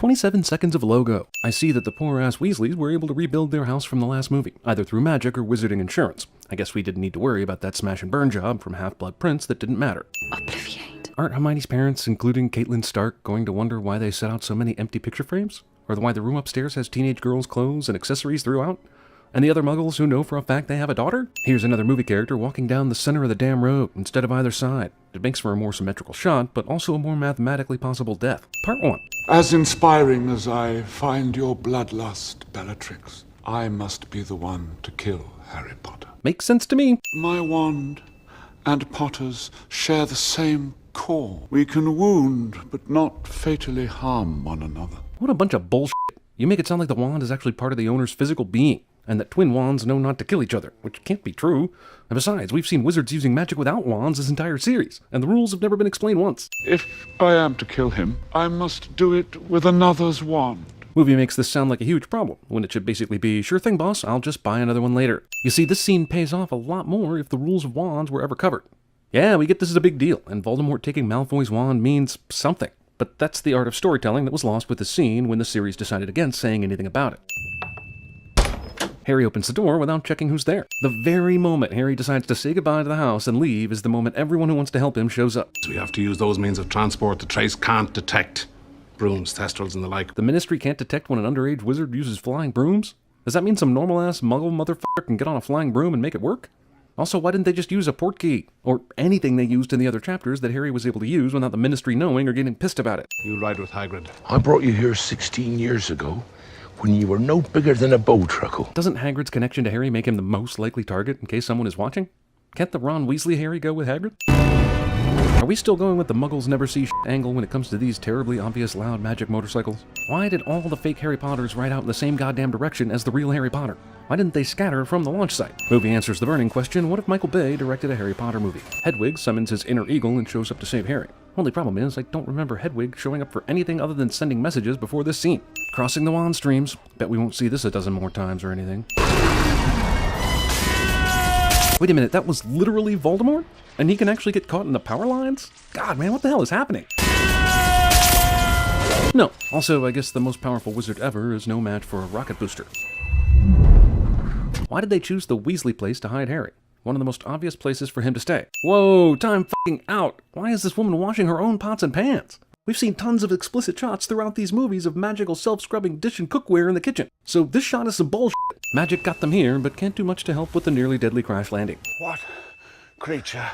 27 seconds of logo. I see that the poor-ass Weasleys were able to rebuild their house from the last movie, either through magic or wizarding insurance. I guess we didn't need to worry about that smash and burn job from Half-Blood Prince that didn't matter. Obliviate. Aren't Hermione's parents, including Caitlin Stark, going to wonder why they set out so many empty picture frames? Or why the room upstairs has teenage girls' clothes and accessories throughout? And the other muggles who know for a fact they have a daughter? Here's another movie character walking down the center of the damn road instead of either side. It makes for a more symmetrical shot, but also a more mathematically possible death. Part 1. As inspiring as I find your bloodlust, Bellatrix, I must be the one to kill Harry Potter. Makes sense to me. My wand and Potter's share the same core. We can wound, but not fatally harm one another. What a bunch of bullshit. You make it sound like the wand is actually part of the owner's physical being, and that twin wands know not to kill each other, which can't be true. And besides, we've seen wizards using magic without wands this entire series, and the rules have never been explained once. If I am to kill him, I must do it with another's wand. Movie makes this sound like a huge problem, when it should basically be, sure thing boss, I'll just buy another one later. You see, this scene pays off a lot more if the rules of wands were ever covered. Yeah, we get this is a big deal, and Voldemort taking Malfoy's wand means something. But that's the art of storytelling that was lost with the scene when the series decided against saying anything about it. Harry opens the door without checking who's there. The very moment Harry decides to say goodbye to the house and leave is the moment everyone who wants to help him shows up. So we have to use those means of transport the trace can't detect. Brooms, thestrals, and the like. The Ministry can't detect when an underage wizard uses flying brooms? Does that mean some normal-ass muggle motherfucker can get on a flying broom and make it work? Also, why didn't they just use a portkey? Or anything they used in the other chapters that Harry was able to use without the Ministry knowing or getting pissed about it? You ride with Hagrid. I brought you here 16 years ago when you were no bigger than a bow truckle. Doesn't Hagrid's connection to Harry make him the most likely target in case someone is watching? Can't the Ron Weasley Harry go with Hagrid? Are we still going with the Muggles never see shit angle when it comes to these terribly obvious loud magic motorcycles? Why did all the fake Harry Potters ride out in the same goddamn direction as the real Harry Potter? Why didn't they scatter from the launch site? Movie answers the burning question, what if Michael Bay directed a Harry Potter movie? Hedwig summons his inner eagle and shows up to save Harry. Only problem is, I don't remember Hedwig showing up for anything other than sending messages before this scene. Crossing the wand streams. Bet we won't see this a dozen more times or anything. Wait a minute, that was literally Voldemort? And he can actually get caught in the power lines? God, man, what the hell is happening? No. Also, I guess the most powerful wizard ever is no match for a rocket booster. Why did they choose the Weasley place to hide Harry? One of the most obvious places for him to stay. Whoa, time f***ing out! Why is this woman washing her own pots and pans? We've seen tons of explicit shots throughout these movies of magical self-scrubbing dish and cookware in the kitchen. So this shot is some bullshit. Magic got them here, but can't do much to help with the nearly deadly crash landing. What creature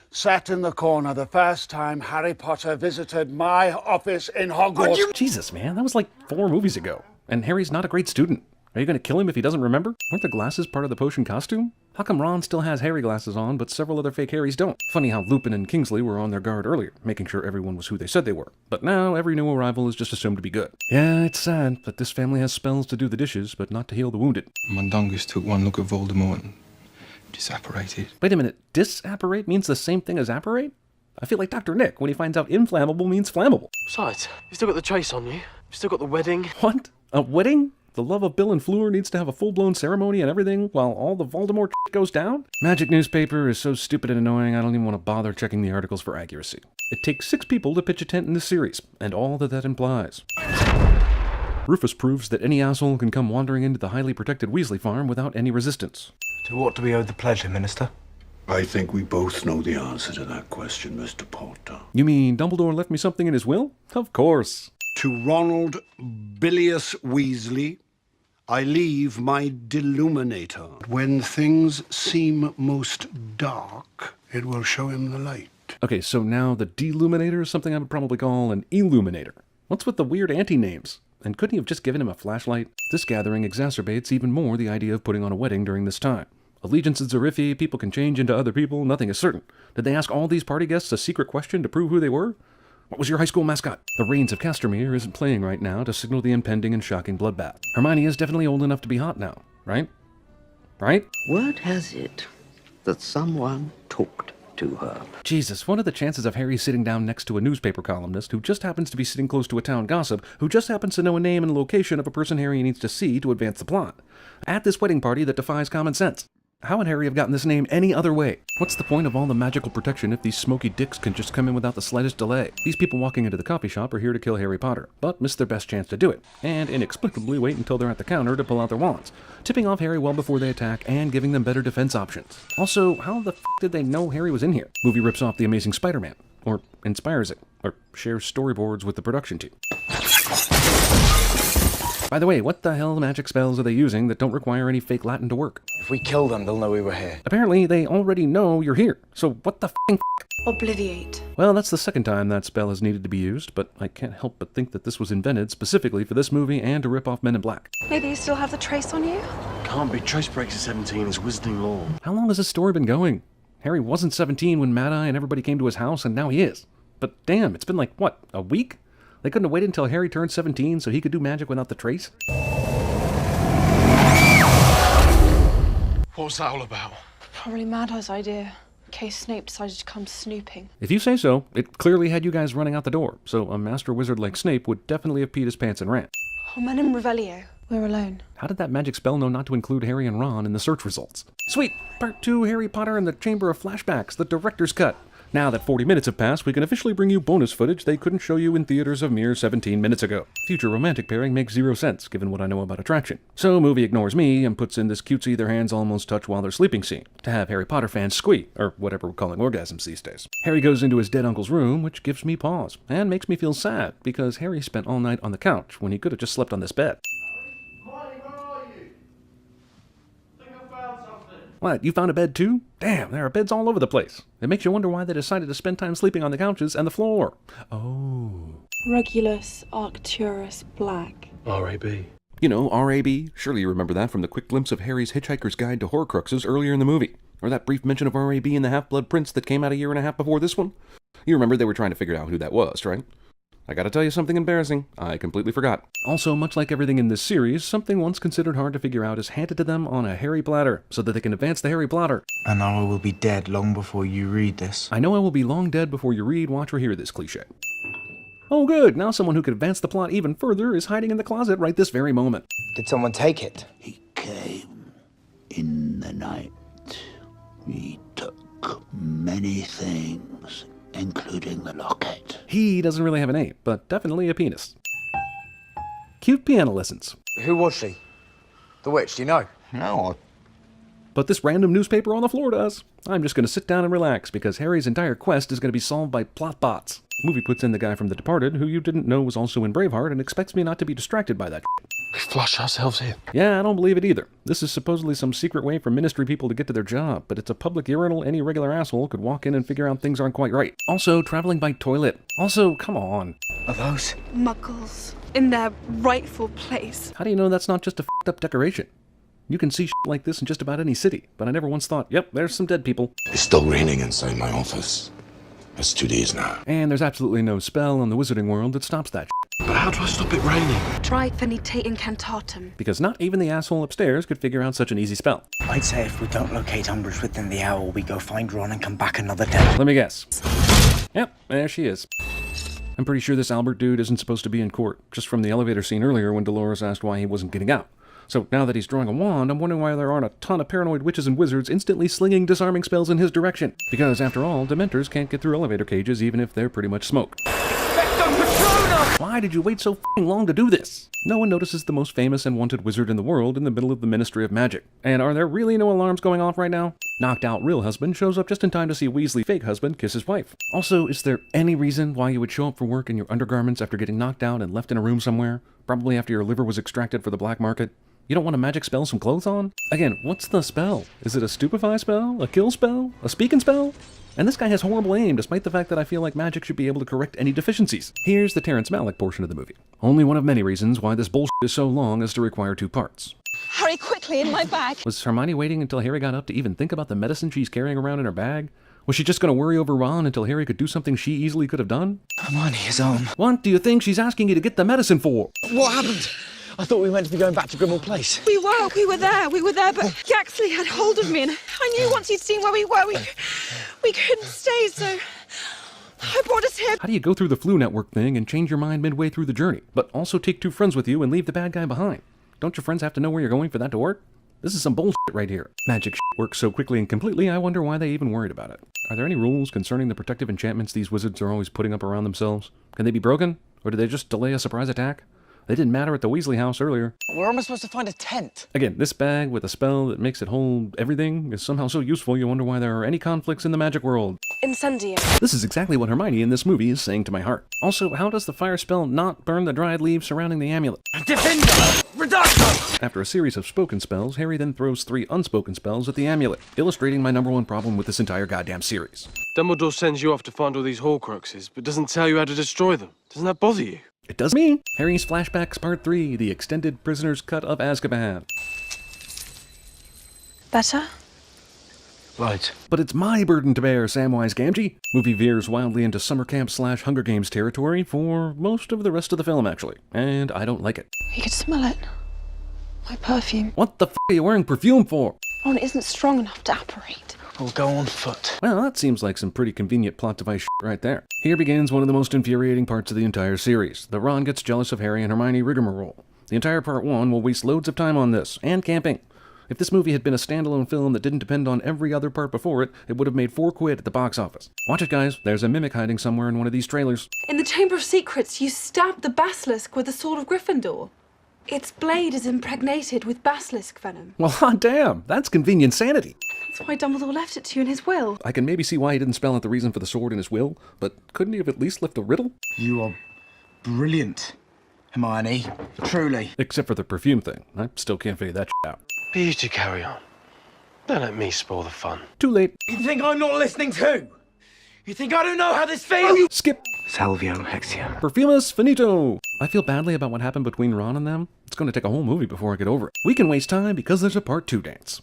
sat in the corner the first time Harry Potter visited my office in Hogwarts? Jesus, man, that was like 4 movies ago. And Harry's not a great student. Are you going to kill him if he doesn't remember? Aren't the glasses part of the potion costume? How come Ron still has Harry glasses on, but several other fake Harrys don't? Funny how Lupin and Kingsley were on their guard earlier, making sure everyone was who they said they were. But now, every new arrival is just assumed to be good. Yeah, it's sad, but this family has spells to do the dishes, but not to heal the wounded. Mundungus took one look at Voldemort and disapparated. Wait a minute, disapparate means the same thing as apparate? I feel like Dr. Nick when he finds out inflammable means flammable. Besides, you've still got the chase on you. You've still got the wedding. What? A wedding? The love of Bill and Fleur needs to have a full-blown ceremony and everything while all the Voldemort shit goes down? Magic newspaper is so stupid and annoying I don't even want to bother checking the articles for accuracy. It takes 6 people to pitch a tent in this series, and all that implies. Rufus proves that any asshole can come wandering into the highly protected Weasley farm without any resistance. To what do we owe the pleasure, Minister? I think we both know the answer to that question, Mr. Potter. You mean Dumbledore left me something in his will? Of course. To Ronald Bilious Weasley, I leave my deluminator. When things seem most dark, it will show him the light. Okay, so now the Deluminator is something I would probably call an Illuminator. What's with the weird anti-names? And couldn't you have just given him a flashlight? This gathering exacerbates even more the idea of putting on a wedding during this time. Allegiances are iffy, people can change into other people, nothing is certain. Did they ask all these party guests a secret question to prove who they were? What was your high school mascot? The Reigns of Castamere isn't playing right now to signal the impending and shocking bloodbath. Hermione is definitely old enough to be hot now, right? Right? Word has it that someone talked to her. Jesus, what are the chances of Harry sitting down next to a newspaper columnist who just happens to be sitting close to a town gossip who just happens to know a name and location of a person Harry needs to see to advance the plot? At this wedding party that defies common sense. How would Harry have gotten this name any other way? What's the point of all the magical protection if these smoky dicks can just come in without the slightest delay? These people walking into the coffee shop are here to kill Harry Potter, but miss their best chance to do it, and inexplicably wait until they're at the counter to pull out their wands, tipping off Harry well before they attack and giving them better defense options. Also, how the f did they know Harry was in here? Movie rips off The Amazing Spider-Man, or inspires it, or shares storyboards with the production team. By the way, what the hell magic spells are they using that don't require any fake Latin to work? If we kill them, they'll know we were here. Apparently, they already know you're here, so what the f***ing Obliviate. Well, that's the second time that spell has needed to be used, but I can't help but think that this was invented specifically for this movie and to rip off Men in Black. Maybe you still have the trace on you? Can't be. Trace breaks at 17 is wizarding law. How long has this story been going? Harry wasn't 17 when Mad-Eye and everybody came to his house, and now he is. But damn, it's been like, what, a week? They couldn't have waited until Harry turned 17 so he could do magic without the trace? What's that all about? Probably Mad-Eye's idea, in case Snape decided to come snooping. If you say so, it clearly had you guys running out the door, so a master wizard like Snape would definitely have peed his pants and ran. Oh, men in Revelio. We're alone. How did that magic spell know not to include Harry and Ron in the search results? Sweet! Part 2, Harry Potter and the Chamber of Flashbacks, the director's cut. Now that 40 minutes have passed, we can officially bring you bonus footage they couldn't show you in theaters a mere 17 minutes ago. Future romantic pairing makes zero sense, given what I know about attraction. So movie ignores me and puts in this cutesy their hands almost touch while they're sleeping scene, to have Harry Potter fans squee, or whatever we're calling orgasms these days. Harry goes into his dead uncle's room, which gives me pause, and makes me feel sad, because Harry spent all night on the couch when he could have just slept on this bed. What, you found a bed too? Damn, there are beds all over the place. It makes you wonder why they decided to spend time sleeping on the couches and the floor. Oh. Regulus Arcturus Black. R.A.B. You know, R.A.B. Surely you remember that from the quick glimpse of Harry's Hitchhiker's Guide to Horcruxes earlier in the movie. Or that brief mention of R.A.B. in the Half-Blood Prince that came out a year and a half before this one. You remember they were trying to figure out who that was, right? I gotta tell you something embarrassing. I completely forgot. Also, much like everything in this series, something once considered hard to figure out is handed to them on a Harry platter, so that they can advance the Harry plotter. And now I will be dead long before you read this. I know I will be long dead before you read, watch, or hear this cliche. Oh good, now someone who could advance the plot even further is hiding in the closet right this very moment. Did someone take it? He came in the night. He took many things, including the locket. He doesn't really have an name, but definitely a penis. Cute piano lessons. Who was she? The witch, do you know? No, But this random newspaper on the floor does. I'm just going to sit down and relax, because Harry's entire quest is going to be solved by plot bots. The movie puts in the guy from The Departed, who you didn't know was also in Braveheart, and expects me not to be distracted by that. We flush ourselves in. Yeah, I don't believe it either. This is supposedly some secret way for ministry people to get to their job, but it's a public urinal any regular asshole could walk in and figure out things aren't quite right. Also, traveling by toilet. Also, come on. Are those? Muggles. In their rightful place. How do you know that's not just a f***ed up decoration? You can see shit like this in just about any city, but I never once thought, yep, there's some dead people. It's still raining inside my office. That's 2 days now. And there's absolutely no spell in the wizarding world that stops that shit. But how do I stop it raining? Try Fenitate Incantatem. Because not even the asshole upstairs could figure out such an easy spell. I'd say if we don't locate Umbridge within the hour, we go find Ron and come back another day. Let me guess. Yep, there she is. I'm pretty sure this Albert dude isn't supposed to be in court, just from the elevator scene earlier when Dolores asked why he wasn't getting out. So now that he's drawing a wand, I'm wondering why there aren't a ton of paranoid witches and wizards instantly slinging disarming spells in his direction. Because after all, Dementors can't get through elevator cages even if they're pretty much smoke. Why did you wait so f***ing long to do this? No one notices the most famous and wanted wizard in the world in the middle of the Ministry of Magic. And are there really no alarms going off right now? Knocked out real husband shows up just in time to see Weasley fake husband kiss his wife. Also, is there any reason why you would show up for work in your undergarments after getting knocked out and left in a room somewhere? Probably after your liver was extracted for the black market? You don't want to magic spell some clothes on? Again, what's the spell? Is it a stupefy spell? A kill spell? A speaking spell? And this guy has horrible aim, despite the fact that I feel like magic should be able to correct any deficiencies. Here's the Terrence Malick portion of the movie. Only one of many reasons why this bullshit is so long as to require 2 parts. Hurry quickly, in my bag. Was Hermione waiting until Harry got up to even think about the medicine she's carrying around in her bag? Was she just going to worry over Ron until Harry could do something she easily could have done? Hermione is home. What do you think she's asking you to get the medicine for? What happened? I thought we were meant to be going back to Grimmauld Place. We were there, but he actually had hold of me, and I knew once he'd seen where we were, we couldn't stay, so I brought us here. How do you go through the flu network thing and change your mind midway through the journey, but also take 2 friends with you and leave the bad guy behind? Don't your friends have to know where you're going for that to work? This is some bullshit right here. Magic shit works so quickly and completely, I wonder why they even worried about it. Are there any rules concerning the protective enchantments these wizards are always putting up around themselves? Can they be broken? Or do they just delay a surprise attack? They didn't matter at the Weasley house earlier. Where am I supposed to find a tent? Again, this bag with a spell that makes it hold everything is somehow so useful you wonder why there are any conflicts in the magic world. Incendio. This is exactly what Hermione in this movie is saying to my heart. Also, how does the fire spell not burn the dried leaves surrounding the amulet? Defender! Reducto! After a series of spoken spells, Harry then throws 3 unspoken spells at the amulet, illustrating my #1 problem with this entire goddamn series. Dumbledore sends you off to find all these Horcruxes, but doesn't tell you how to destroy them. Doesn't that bother you? It does me! Harry's Flashbacks Part 3, The Extended Prisoner's Cut of Azkaban. Better? Right. But it's my burden to bear, Samwise Gamgee. Movie veers wildly into summer camp / Hunger Games territory for most of the rest of the film, actually. And I don't like it. You could smell it. My perfume. What the f*** are you wearing perfume for? Ron isn't strong enough to apparate. We'll go on foot. Well, that seems like some pretty convenient plot device shit right there. Here begins one of the most infuriating parts of the entire series. The Ron gets jealous of Harry and Hermione rigmarole. The entire part 1 will waste loads of time on this, and camping. If this movie had been a standalone film that didn't depend on every other part before it, it would have made £4 at the box office. Watch it, guys. There's a mimic hiding somewhere in one of these trailers. In the Chamber of Secrets, you stabbed the basilisk with the sword of Gryffindor. Its blade is impregnated with basilisk venom. Well, hot damn. That's convenient sanity. That's why Dumbledore left it to you in his will. I can maybe see why he didn't spell out the reason for the sword in his will, but couldn't he have at least left a riddle? You are brilliant, Hermione. Truly. Except for the perfume thing. I still can't figure that shit out. Be you to carry on. Don't let me spoil the fun. Too late. You think I'm not listening too? You think I don't know how this feels? Skip. Salvio Hexia. Perfumus finito. I feel badly about what happened between Ron and them. It's going to take a whole movie before I get over it. We can waste time because there's a part 2 dance.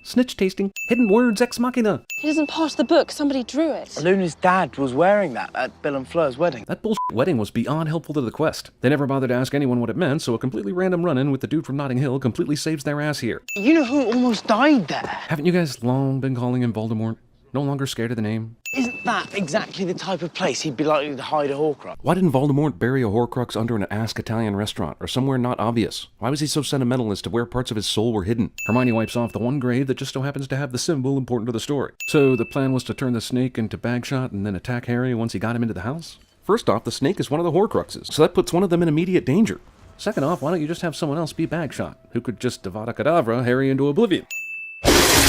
Snitch tasting. Hidden words ex machina. It isn't part of the book. Somebody drew it. Luna's dad was wearing that at Bill and Fleur's wedding. That bullshit wedding was beyond helpful to the quest. They never bothered to ask anyone what it meant, so a completely random run-in with the dude from Notting Hill completely saves their ass here. You know who almost died there? Haven't you guys long been calling him Voldemort? No longer scared of the name? Isn't that exactly the type of place he'd be likely to hide a Horcrux? Why didn't Voldemort bury a Horcrux under an Ask Italian restaurant, or somewhere not obvious? Why was he so sentimental as to where parts of his soul were hidden? Hermione wipes off the one grave that just so happens to have the symbol important to the story. So the plan was to turn the snake into Bagshot and then attack Harry once he got him into the house? First off, the snake is one of the Horcruxes, so that puts one of them in immediate danger. Second off, why don't you just have someone else be Bagshot, who could just Avada Kedavra Harry into oblivion?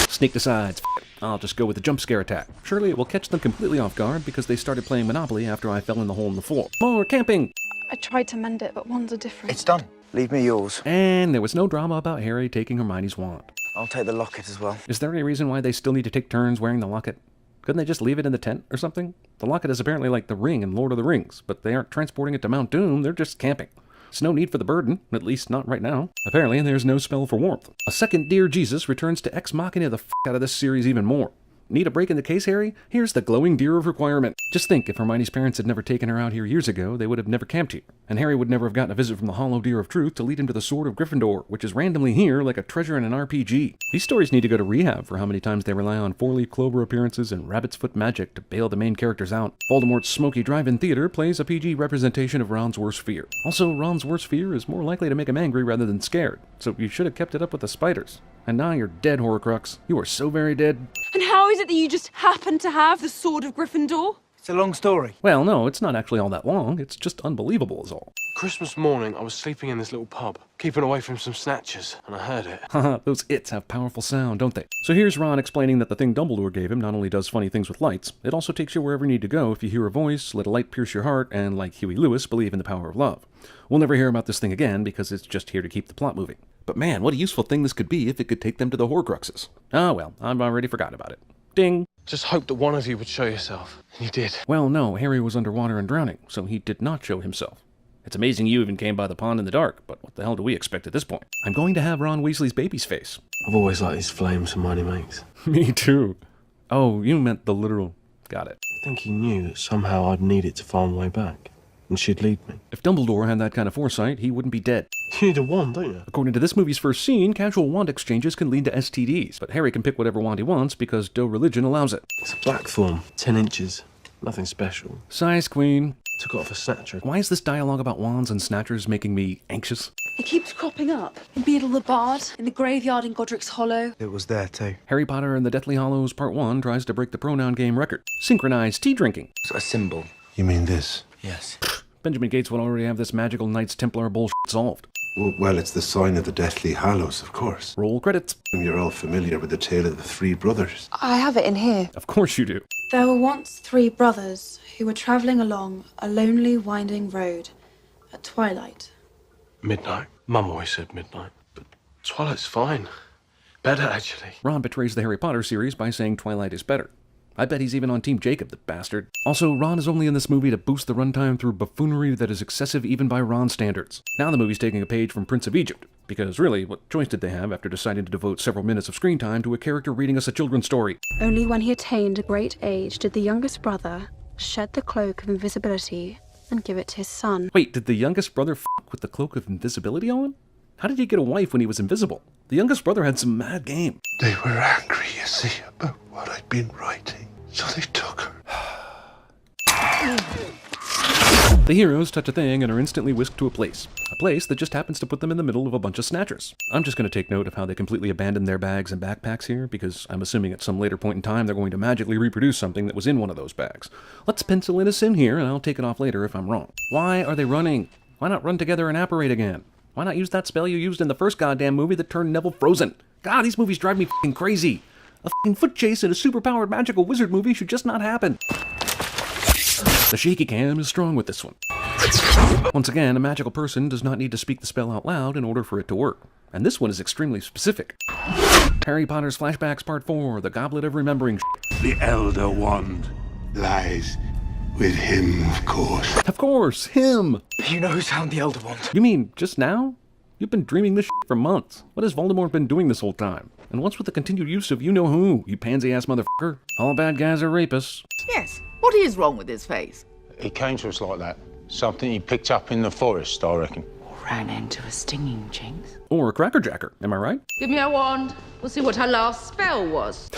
Snake decides, I'll just go with the jump scare attack. Surely it will catch them completely off guard because they started playing Monopoly after I fell in the hole in the floor. More camping! I tried to mend it, but wands are different. It's done. Leave me yours. And there was no drama about Harry taking Hermione's wand. I'll take the locket as well. Is there any reason why they still need to take turns wearing the locket? Couldn't they just leave it in the tent or something? The locket is apparently like the ring in Lord of the Rings, but they aren't transporting it to Mount Doom, they're just camping. There's no need for the burden, at least not right now. Apparently, there's no spell for warmth. A second Dear Jesus returns to Ex Machina the f*** out of this series even more. Need a break in the case, Harry? Here's the glowing deer of requirement. Just think, if Hermione's parents had never taken her out here years ago, they would have never camped here. And Harry would never have gotten a visit from the Hollow Deer of Truth to lead him to the Sword of Gryffindor, which is randomly here like a treasure in an RPG. These stories need to go to rehab for how many times they rely on four-leaf clover appearances and rabbit's foot magic to bail the main characters out. Voldemort's smoky drive-in theater plays a PG representation of Ron's worst fear. Also, Ron's worst fear is more likely to make him angry rather than scared, so you should have kept it up with the spiders. And now you're dead, Horcrux. You are so very dead. And how is it that you just happen to have the Sword of Gryffindor? It's a long story. Well, no, it's not actually all that long. It's just unbelievable is all. Christmas morning, I was sleeping in this little pub, keeping away from some snatchers, and I heard it. Haha, those its have powerful sound, don't they? So here's Ron explaining that the thing Dumbledore gave him not only does funny things with lights, it also takes you wherever you need to go if you hear a voice, let a light pierce your heart, and like Huey Lewis, believe in the power of love. We'll never hear about this thing again because it's just here to keep the plot moving. But man, what a useful thing this could be if it could take them to the Horcruxes. Ah well, I've already forgot about it. Ding! Just hoped that one of you would show yourself, and you did. Well, no, Harry was underwater and drowning, so he did not show himself. It's amazing you even came by the pond in the dark, but what the hell do we expect at this point? I'm going to have Ron Weasley's baby's face. I've always liked these flames Hermione makes. Me too. Oh, you meant the literal. Got it. I think he knew that somehow I'd need it to find my way back, and she'd lead me. If Dumbledore had that kind of foresight, he wouldn't be dead. You need a wand, don't you? According to this movie's first scene, casual wand exchanges can lead to STDs, but Harry can pick whatever wand he wants because Doe religion allows it. It's a blackthorn, 10 inches, nothing special. Size queen. Took it off a snatcher. Why is this dialogue about wands and snatchers making me anxious? It keeps cropping up. In Beadle the Bard, in the graveyard in Godric's Hollow. It was there too. Harry Potter and the Deathly Hallows Part 1 tries to break the pronoun game record. Synchronized tea drinking. It's a symbol. You mean this? Yes. Benjamin Gates will already have this magical Knights Templar bullshit solved. Well, it's the sign of the Deathly Hallows, of course. Roll credits. You're all familiar with the tale of the three brothers. I have it in here. Of course you do. There were once 3 brothers who were travelling along a lonely, winding road at twilight. Midnight. Mum always said midnight, but Twilight's fine. Better, actually. Ron betrays the Harry Potter series by saying Twilight is better. I bet he's even on Team Jacob, the bastard. Also, Ron is only in this movie to boost the runtime through buffoonery that is excessive even by Ron standards. Now the movie's taking a page from Prince of Egypt, because really, what choice did they have after deciding to devote several minutes of screen time to a character reading us a children's story? Only when he attained a great age did the youngest brother shed the cloak of invisibility and give it to his son. Wait, did the youngest brother f*** with the cloak of invisibility on? How did he get a wife when he was invisible? The youngest brother had some mad game. They were angry, you see, about what I'd been writing. So they took her. The heroes touch a thing and are instantly whisked to a place that just happens to put them in the middle of a bunch of snatchers. I'm just going to take note of how they completely abandoned their bags and backpacks here, because I'm assuming at some later point in time they're going to magically reproduce something that was in one of those bags. Let's pencil in a sin here, and I'll take it off later if I'm wrong. Why are they running? Why not run together and apparate again? Why not use that spell you used in the first goddamn movie that turned Neville frozen? God, these movies drive me f***ing crazy. A f***ing foot chase in a superpowered magical wizard movie should just not happen. The shaky cam is strong with this one. Once again, a magical person does not need to speak the spell out loud in order for it to work. And this one is extremely specific. Harry Potter's Flashbacks Part 4, The Goblet of Remembering. The Elder Wand lies with him, of course. Of course, him! You know who's found the Elder Wand? You mean, just now? You've been dreaming this for months. What has Voldemort been doing this whole time? And what's with the continued use of you-know-who, you pansy-ass motherfucker? All bad guys are rapists. Yes. What is wrong with his face? He came to us like that. Something he picked up in the forest, I reckon. Or ran into a stinging jinx. Or a crackerjacker, am I right? Give me a wand. We'll see what her last spell was.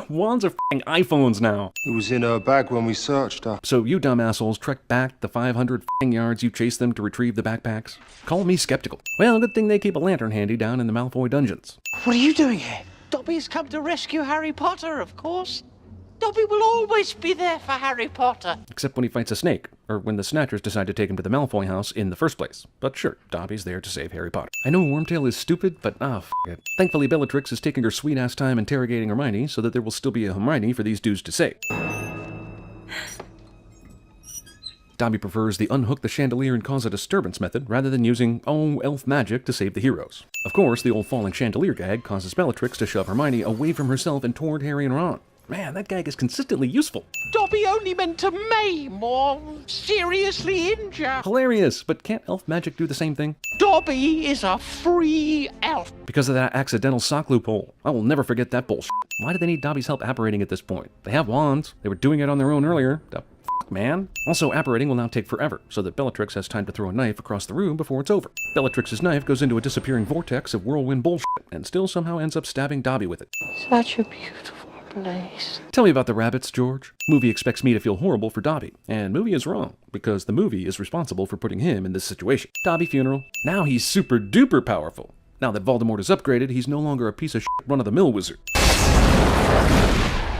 Wands are f***ing iPhones now. It was in her bag when we searched her. So you dumb assholes trekked back the 500 f***ing yards you chased them to retrieve the backpacks? Call me skeptical. Well, good thing they keep a lantern handy down in the Malfoy dungeons. What are you doing here? Dobby's come to rescue Harry Potter, of course. Dobby will always be there for Harry Potter. Except when he fights a snake, or when the Snatchers decide to take him to the Malfoy house in the first place. But sure, Dobby's there to save Harry Potter. I know Wormtail is stupid, but f*** it. Thankfully, Bellatrix is taking her sweet-ass time interrogating Hermione so that there will still be a Hermione for these dudes to save. Dobby prefers the unhook the chandelier and cause a disturbance method rather than using, elf magic to save the heroes. Of course, the old falling chandelier gag causes Bellatrix to shove Hermione away from herself and toward Harry and Ron. Man, that gag is consistently useful. Dobby only meant to maim or seriously injure. Hilarious, but can't elf magic do the same thing? Dobby is a free elf. Because of that accidental sock loophole. I will never forget that bullshit. Why do they need Dobby's help apparating at this point? They have wands. They were doing it on their own earlier. The f***, man. Also, apparating will now take forever, so that Bellatrix has time to throw a knife across the room before it's over. Bellatrix's knife goes into a disappearing vortex of whirlwind bullshit, and still somehow ends up stabbing Dobby with it. Such a beautiful place. Tell me about the rabbits, George. Movie expects me to feel horrible for Dobby, and movie is wrong, because the movie is responsible for putting him in this situation. Dobby funeral. Now he's super duper powerful. Now that Voldemort is upgraded, he's no longer a piece of shit run-of-the-mill wizard.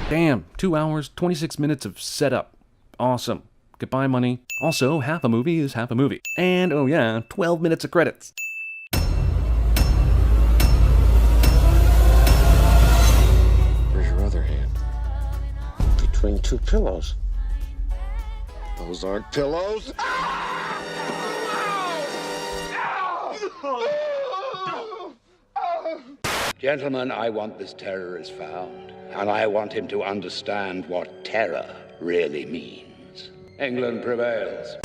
Damn, 2 hours, 26 minutes of setup. Awesome. Goodbye, money. Also, half a movie is half a movie. And, oh yeah, 12 minutes of credits. Where's your other hand? Between two pillows. Those aren't pillows. Gentlemen, I want this terrorist found, and I want him to understand what terror really means. England prevails.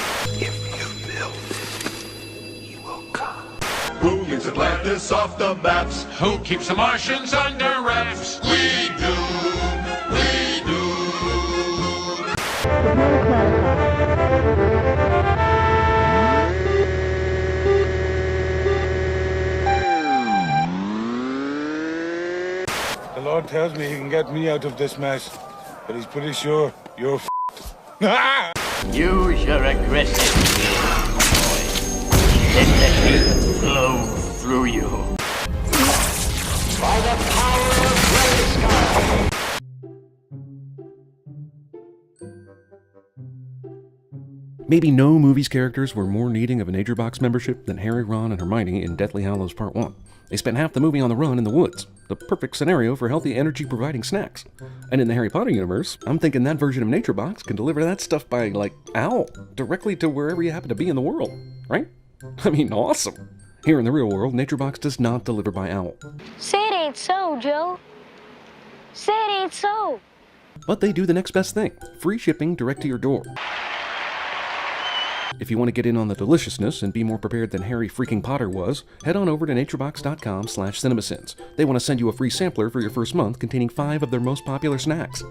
If you build, he will come. Who gets Atlantis off the maps? Who keeps the Martians under wraps? We do. We do. The Lord tells me he can get me out of this mess, but he's pretty sure you're f***ed. Use your aggressive boy. Let the hate flow through you. By the power of Grayskull. Maybe no movie's characters were more needing of a Nature Box membership than Harry, Ron, and Hermione in Deathly Hallows Part 1. They spent half the movie on the run in the woods, the perfect scenario for healthy energy-providing snacks. And in the Harry Potter universe, I'm thinking that version of Nature Box can deliver that stuff by, like, owl, directly to wherever you happen to be in the world, right? I mean, awesome! Here in the real world, Nature Box does not deliver by owl. Say it ain't so, Joe. Say it ain't so. But they do the next best thing, free shipping direct to your door. If you want to get in on the deliciousness and be more prepared than Harry freaking Potter was, head on over to naturebox.com/cinemasins. They want to send you a free sampler for your first month containing 5 of their most popular snacks.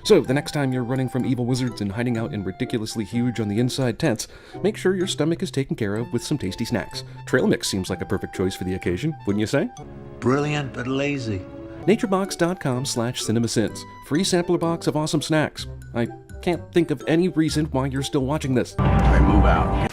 So, the next time you're running from evil wizards and hiding out in ridiculously huge on the inside tents, make sure your stomach is taken care of with some tasty snacks. Trail mix seems like a perfect choice for the occasion, wouldn't you say? Brilliant but lazy. naturebox.com/cinemasins. Free sampler box of awesome snacks. I can't think of any reason why you're still watching this. I move out.